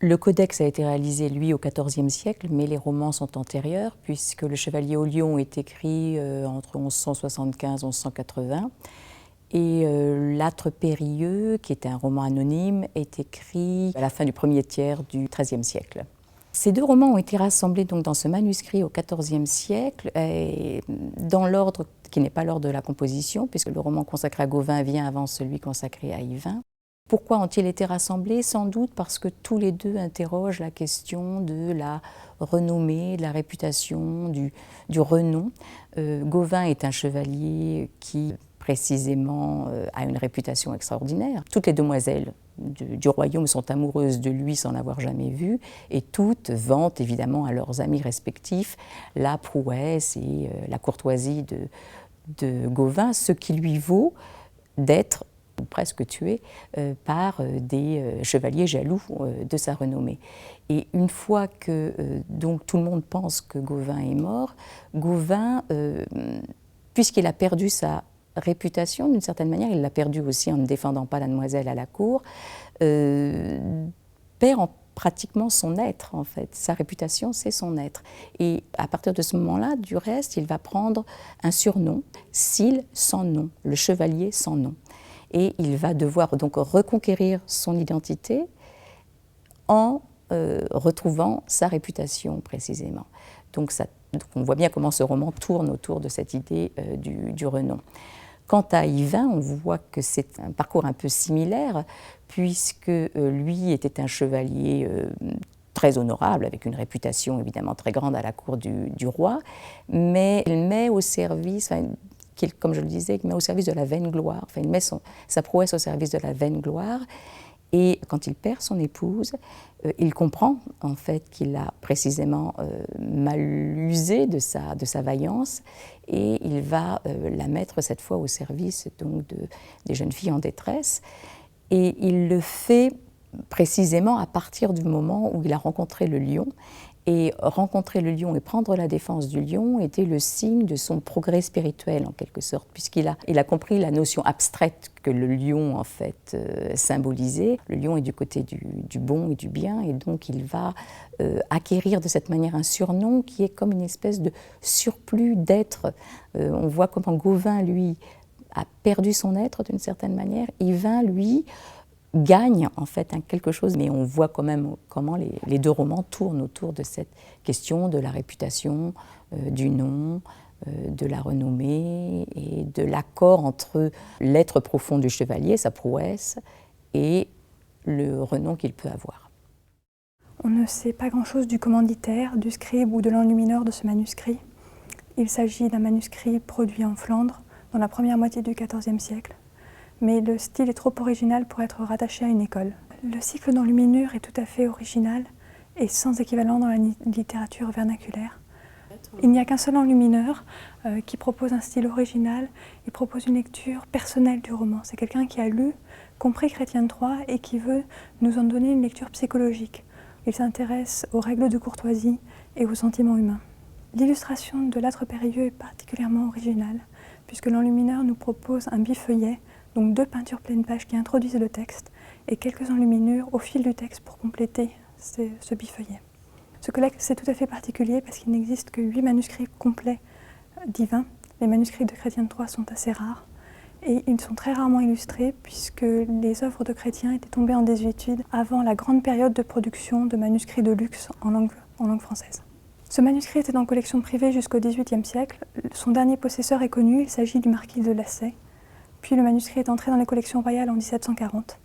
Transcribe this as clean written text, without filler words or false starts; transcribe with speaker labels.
Speaker 1: Le codex a été réalisé, lui, au XIVe siècle, mais les romans sont antérieurs, puisque Le Chevalier au Lion est écrit entre 1175 et 1180. Et L'Âtre périlleux, qui est un roman anonyme, est écrit à la fin du premier tiers du XIIIe siècle. Ces deux romans ont été rassemblés donc dans ce manuscrit au XIVe siècle, et dans l'ordre qui n'est pas l'ordre de la composition, puisque le roman consacré à Gauvin vient avant celui consacré à Yvain. Pourquoi ont-ils été rassemblés? Sans doute parce que tous les deux interrogent la question de la renommée, de la réputation, du renom. Gauvin est un chevalier qui, précisément, a une réputation extraordinaire. Toutes les demoiselles du royaume sont amoureuses de lui sans l'avoir jamais vu, et toutes vantent évidemment à leurs amis respectifs la prouesse et la courtoisie de Gauvin, ce qui lui vaut d'être presque tué par des chevaliers jaloux de sa renommée. Et une fois que donc tout le monde pense que Gauvin est mort, Gauvin, puisqu'il a perdu sa réputation d'une certaine manière, il l'a perdue aussi en ne défendant pas la demoiselle à la cour, perd pratiquement son être en fait. Sa réputation, c'est son être. Et à partir de ce moment-là, du reste, il va prendre un surnom, Sylle sans nom, le chevalier sans nom. Et il va devoir donc reconquérir son identité en retrouvant sa réputation précisément. Donc on voit bien comment ce roman tourne autour de cette idée du renom. Quant à Yvain, on voit que c'est un parcours un peu similaire, puisque lui était un chevalier très honorable, avec une réputation évidemment très grande à la cour du roi, mais il met au service, comme je le disais, il met au service de la vaine gloire. Enfin, il met sa prouesse au service de la vaine gloire. Et quand il perd son épouse, il comprend en fait qu'il a précisément mal usé de sa vaillance, et il va la mettre cette fois au service donc des jeunes filles en détresse. Et il le fait précisément à partir du moment où il a rencontré le lion. Et rencontrer le lion et prendre la défense du lion était le signe de son progrès spirituel en quelque sorte, puisqu'il a compris la notion abstraite que le lion en fait symbolisait. Le lion est du côté du bon et du bien, et donc il va acquérir de cette manière un surnom qui est comme une espèce de surplus d'être. On voit comment Gauvin, lui, a perdu son être d'une certaine manière. Yvain, lui, gagne en fait quelque chose, mais on voit quand même comment les deux romans tournent autour de cette question de la réputation, du nom, de la renommée et de l'accord entre l'être profond du chevalier, sa prouesse, et le renom qu'il peut avoir.
Speaker 2: On ne sait pas grand-chose du commanditaire, du scribe ou de l'enlumineur de ce manuscrit. Il s'agit d'un manuscrit produit en Flandre dans la première moitié du XIVe siècle. Mais le style est trop original pour être rattaché à une école. Le cycle d'enluminure est tout à fait original et sans équivalent dans la littérature vernaculaire. Il n'y a qu'un seul enlumineur qui propose un style original, il propose une lecture personnelle du roman. C'est quelqu'un qui a lu, compris Chrétien III et qui veut nous en donner une lecture psychologique. Il s'intéresse aux règles de courtoisie et aux sentiments humains. L'illustration de L'Âtre périlleux est particulièrement originale, puisque l'enlumineur nous propose un bifeuillet, donc 2 peintures pleine page qui introduisent le texte et quelques enluminures au fil du texte pour compléter ce bifeuillet. Ce collecte, c'est tout à fait particulier parce qu'il n'existe que 8 manuscrits complets d'Yvain. Les manuscrits de Chrétien III sont assez rares et ils sont très rarement illustrés puisque les œuvres de Chrétien étaient tombées en désuétude avant la grande période de production de manuscrits de luxe en langue française. Ce manuscrit était en collection privée jusqu'au XVIIIe siècle. Son dernier possesseur est connu, il s'agit du marquis de Lassay. Puis le manuscrit est entré dans les collections royales en 1740.